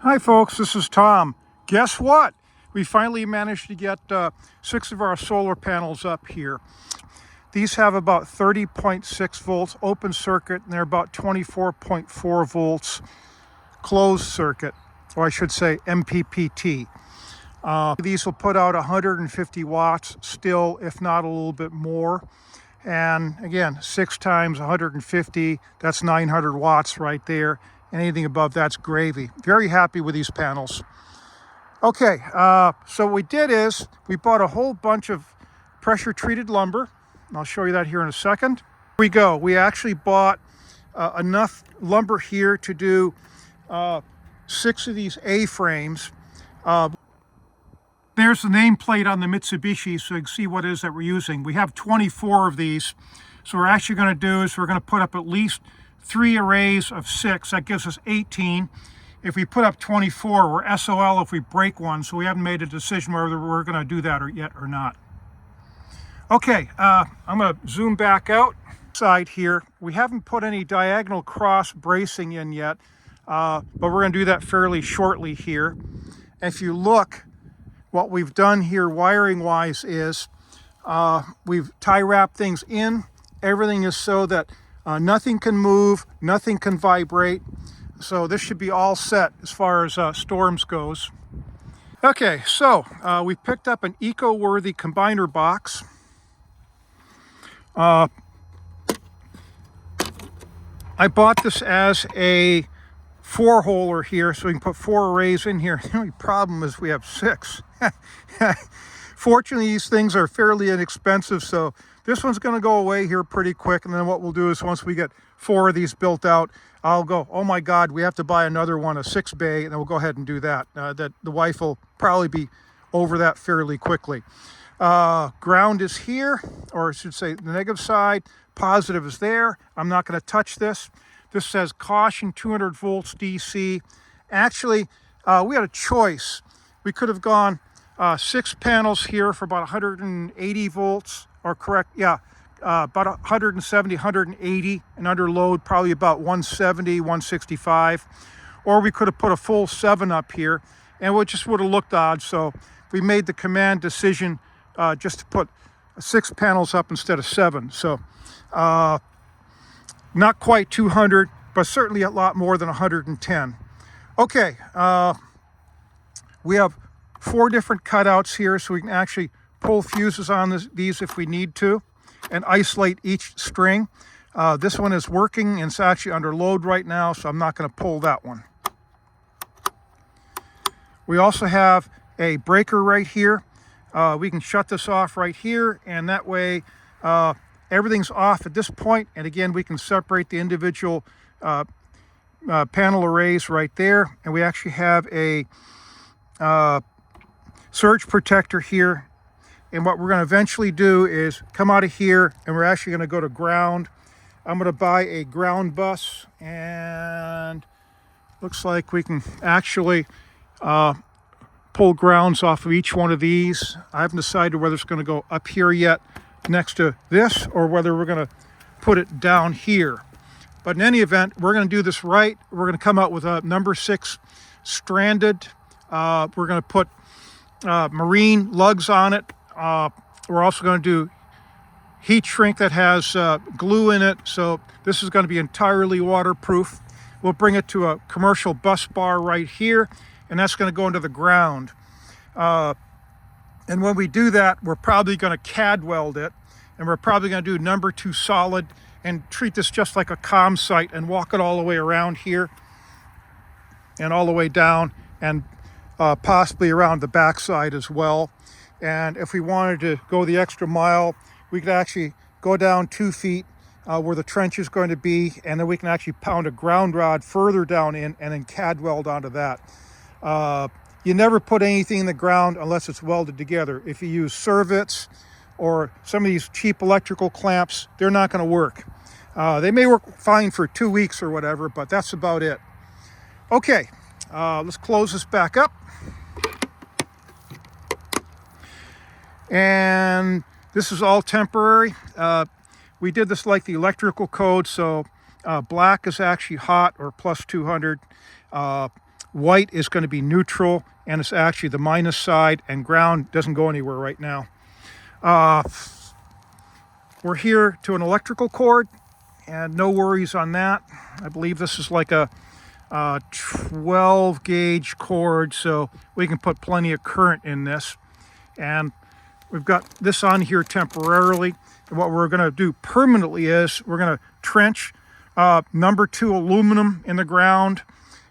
Hi folks, this is Tom. Guess what? We finally managed to get 6 of our solar panels up here. These have about 30.6 volts open circuit, and they're about 24.4 volts closed circuit, or I should say MPPT. These will put out 150 watts still, if not a little bit more. And again, 6 times 150, that's 900 watts right there. Anything above that's gravy. Very happy with these panels. Okay, so what we did is we bought a whole bunch of pressure treated lumber. I'll show you that here in a second. Here we go. We actually bought enough lumber here to do 6 of these A-frames. There's the nameplate on the Mitsubishi, so you can see what it is that we're using. We have 24 of these. So what we're actually going to do is we're going to put up at least 3 arrays of 6. That gives us 18. If we put up 24, we're SOL if we break one. So we haven't made a decision whether we're going to do that yet or not. Okay, I'm going to zoom back out. Side here, we haven't put any diagonal cross bracing in yet, but we're going to do that fairly shortly here. If you look, what we've done here wiring wise is we've tie wrapped things in. Everything is so that nothing can move, nothing can vibrate. So this should be all set as far as storms goes. Okay, so we picked up an eco-worthy combiner box. I bought this as a 4-holer here, so we can put 4 arrays in here. The only problem is we have 6. Fortunately, these things are fairly inexpensive, so this one's going to go away here pretty quick. And then what we'll do is once we get 4 of these built out, I'll go, oh my God, we have to buy another one, a 6-bay, and then we'll go ahead and do that. That the wife will probably be over that fairly quickly. Ground is here, or I should say the negative side. Positive is there. I'm not going to touch this. This says caution 200 volts DC. Actually, we had a choice. We could have gone 6 panels here for about 180 volts, or correct, yeah, about 170, 180, and under load probably about 170, 165. Or we could have put a full 7 up here, and it just would have looked odd. So we made the command decision just to put 6 panels up instead of 7. So not quite 200, but certainly a lot more than 110. Okay, we have 4 different cutouts here, so we can actually pull fuses on these if we need to, and isolate each string. This one is working, and it's actually under load right now, so I'm not going to pull that one. We also have a breaker right here. We can shut this off right here, and that way everything's off at this point. And again, we can separate the individual panel arrays right there. And we actually have a surge protector here. And what we're going to eventually do is come out of here, and we're actually going to go to ground. I'm going to buy a ground bus, and looks like we can actually pull grounds off of each one of these. I haven't decided whether it's going to go up here yet next to this, or whether we're going to put it down here. But in any event, we're going to do this right. We're going to come out with a number 6 stranded. We're going to put marine lugs on it. We're also going to do heat shrink that has glue in it. So this is going to be entirely waterproof. We'll bring it to a commercial bus bar right here, and that's going to go into the ground. And when we do that, we're probably going to CAD weld it, and we're probably going to do number 2 solid and treat this just like a comm site and walk it all the way around here and all the way down, and possibly around the backside as well. And if we wanted to go the extra mile, we could actually go down 2 feet where the trench is going to be, and then we can actually pound a ground rod further down in and then CAD weld onto that. You never put anything in the ground unless it's welded together. If you use cervets or some of these cheap electrical clamps, they're not going to work. They may work fine for 2 weeks or whatever, but that's about it. Okay, let's close this back up. And this is all temporary. We did this like the electrical code, so black is actually hot, or plus 200. white is going to be neutral, and it's actually the minus side, and ground doesn't go anywhere right now. We're here to an electrical cord, and no worries on that. I believe this is like a 12 gauge cord, so we can put plenty of current in this. And we've got this on here temporarily. And what we're going to do permanently is we're going to trench number 2 aluminum in the ground,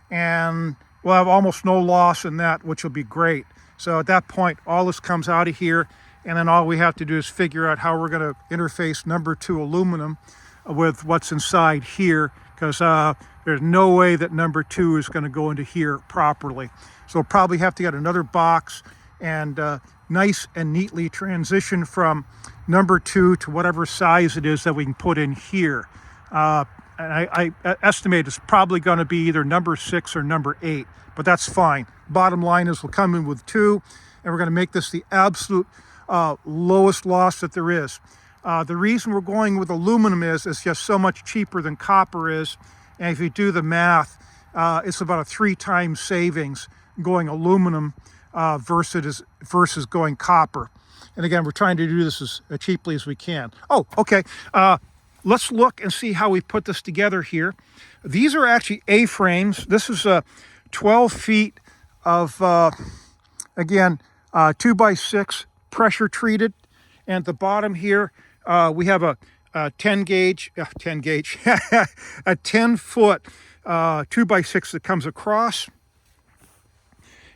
and we'll have almost no loss in that, which will be great. So at that point, all this comes out of here, and then all we have to do is figure out how we're going to interface number 2 aluminum with what's inside here, because there's no way that number 2 is going to go into here properly. So we'll probably have to get another box and nice and neatly transition from number 2 to whatever size it is that we can put in here. And I estimate it's probably going to be either number 6 or number 8, but that's fine. Bottom line is we'll come in with 2, and we're going to make this the absolute lowest loss that there is. The reason we're going with aluminum is it's just so much cheaper than copper is, and if you do the math, it's about a 3 times savings going aluminum versus going copper. And again, we're trying to do this as cheaply as we can. Oh, okay. Let's look and see how we put this together here. These are actually A-frames. This is 12 feet of, again, 2x6 pressure treated. And at the bottom here, we have a 10 gauge, a 10 foot 2x6 that comes across.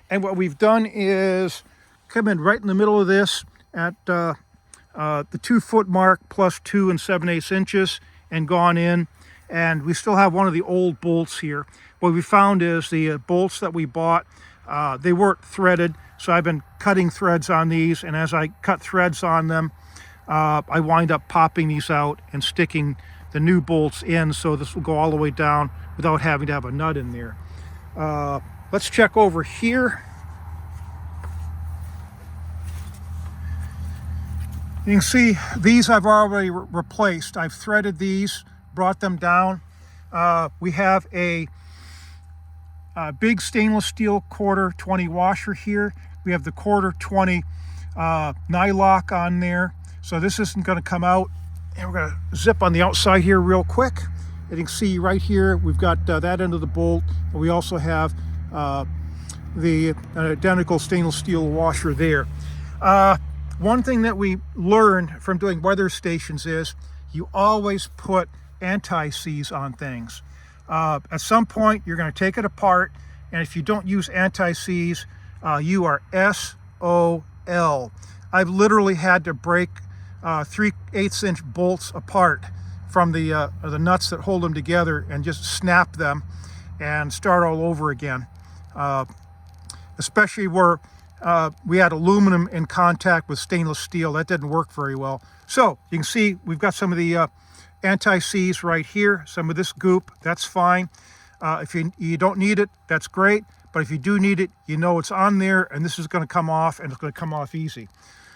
And what we've done is come in right in the middle of this at the 2 foot mark plus 2 7/8 inches and gone in. And we still have one of the old bolts here. What we found is the bolts that we bought, they weren't threaded. So I've been cutting threads on these, and as I cut threads on them, I wind up popping these out and sticking the new bolts in, so this will go all the way down without having to have a nut in there. Let's check over here. You can see these I've already replaced. I've threaded these, brought them down. We have a big stainless steel 1/4 20 washer here. We have the 1/4 20 nylock on there. So this isn't going to come out. And we're going to zip on the outside here real quick. You can see right here, we've got that end of the bolt. And we also have the identical stainless steel washer there. One thing that we learned from doing weather stations is you always put anti-seize on things. At some point, you're going to take it apart, and if you don't use anti-seize, you are SOL. I've literally had to break 3/8 inch bolts apart from the nuts that hold them together and just snap them and start all over again. Especially where we had aluminum in contact with stainless steel. That didn't work very well. So you can see we've got some of the anti-seize right here, some of this goop, that's fine. If you don't need it, that's great. But if you do need it, you know it's on there, and this is going to come off, and it's going to come off easy.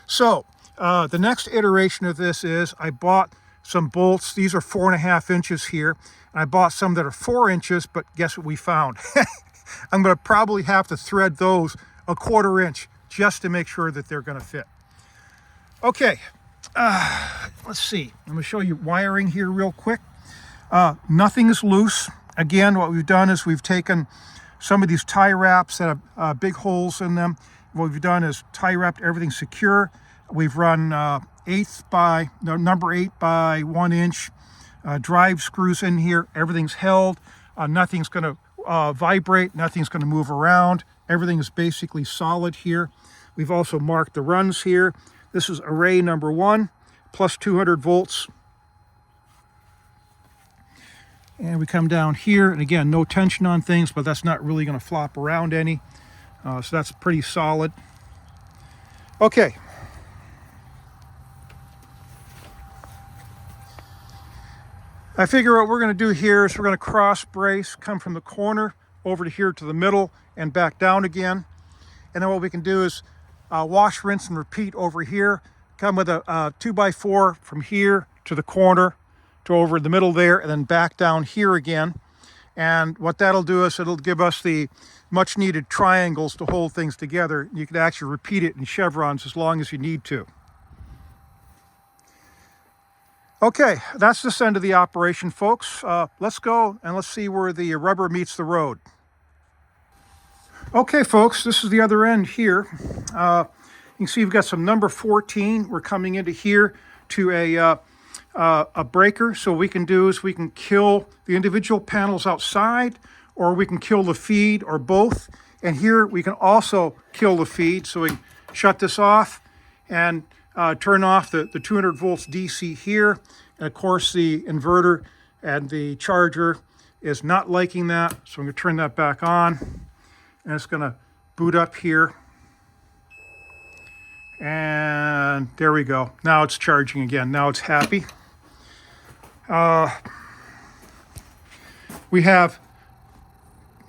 So the next iteration of this is I bought some bolts. These are 4.5 inches here. And I bought some that are 4 inches, but guess what we found? I'm going to probably have to thread those 1/4 inch just to make sure that they're going to fit. Okay, let's see. I'm going to show you wiring here real quick. Nothing is loose. Again, what we've done is we've taken some of these tie wraps that have big holes in them. What we've done is tie wrapped everything secure. We've run number 8 by 1 inch drive screws in here. Everything's held. Nothing's going to vibrate. Nothing's going to move around. Everything is basically solid here. We've also marked the runs here. This is array number 1, plus 200 volts. And we come down here, and again, no tension on things, but that's not really going to flop around any. So that's pretty solid. Okay. I figure what we're going to do here is we're going to cross brace, come from the corner over to here to the middle and back down again. And then what we can do is wash, rinse, and repeat over here. Come with a 2x4 from here to the corner to over the middle there, and then back down here again. And what that'll do is it'll give us the much needed triangles to hold things together. You can actually repeat it in chevrons as long as you need to. Okay, that's this end of the operation, folks. Let's go and let's see where the rubber meets the road. Okay, folks, this is the other end here. You can see we've got some number 14. We're coming into here to a breaker. So what we can do is we can kill the individual panels outside, or we can kill the feed, or both. And here we can also kill the feed. So we can shut this off and turn off the 200 volts DC here. And of course the inverter and the charger is not liking that. So I'm going to turn that back on. And it's going to boot up here. And there we go. Now it's charging again. Now it's happy. We have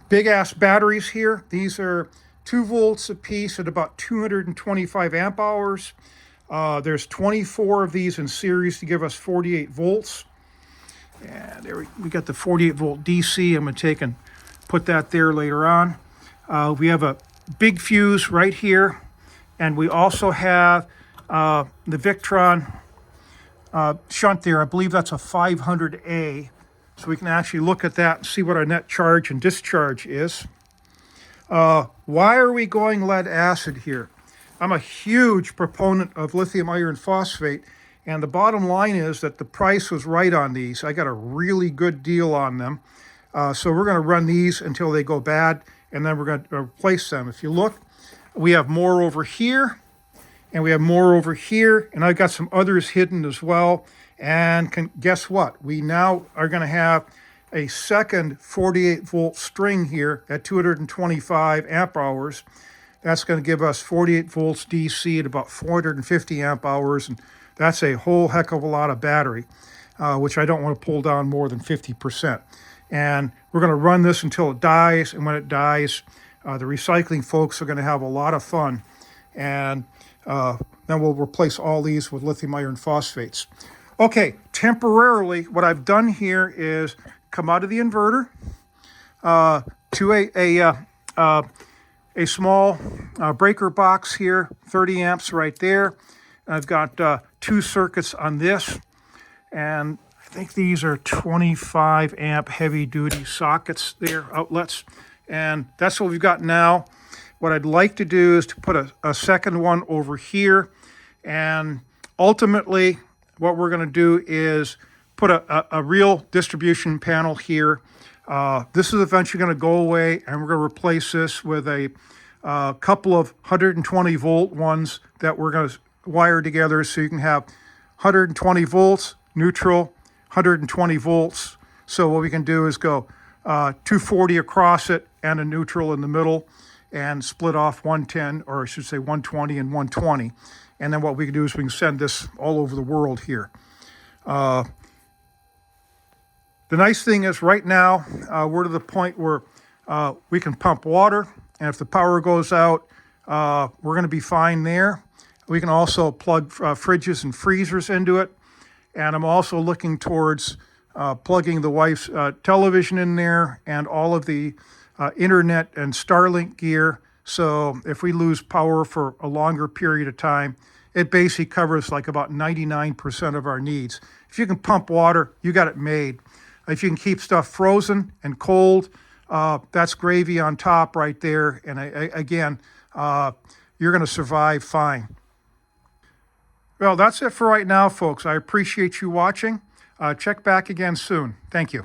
big ass batteries here. These are 2 volts a piece at about 225 amp hours. There's 24 of these in series to give us 48 volts. And there we got the 48 volt DC. I'm going to take and put that there later on. We have a big fuse right here. And we also have the Victron shunt there. I believe that's a 500A. So we can actually look at that and see what our net charge and discharge is. Why are we going lead acid here? I'm a huge proponent of lithium iron phosphate, and the bottom line is that the price was right on these. I got a really good deal on them. So we're going to run these until they go bad, and then we're going to replace them. If you look, we have more over here, and we have more over here, and I've got some others hidden as well. And guess what? We now are going to have a second 48 volt string here at 225 amp hours. That's going to give us 48 volts DC at about 450 amp hours, and that's a whole heck of a lot of battery, which I don't want to pull down more than 50%. And we're going to run this until it dies, and when it dies, the recycling folks are going to have a lot of fun, and then we'll replace all these with lithium iron phosphates. Okay, temporarily, what I've done here is come out of the inverter to a small breaker box here, 30 amps right there. I've got 2 circuits on this, and I think these are 25 amp heavy duty sockets there, outlets, and that's what we've got now. What I'd like to do is to put a second one over here, and ultimately what we're going to do is put a real distribution panel here. This is eventually going to go away, and we're going to replace this with a couple of 120 volt ones that we're going to wire together, so you can have 120 volts, neutral, 120 volts. So what we can do is go 240 across it and a neutral in the middle, and split off 110, or I should say 120 and 120. And then what we can do is we can send this all over the world here. The nice thing is right now, we're to the point where we can pump water, and if the power goes out, we're going to be fine there. We can also plug fridges and freezers into it. And I'm also looking towards plugging the wife's television in there and all of the internet and Starlink gear. So if we lose power for a longer period of time, it basically covers like about 99% of our needs. If you can pump water, you got it made. If you can keep stuff frozen and cold, that's gravy on top right there. And again, you're going to survive fine. Well, that's it for right now, folks. I appreciate you watching. Check back again soon. Thank you.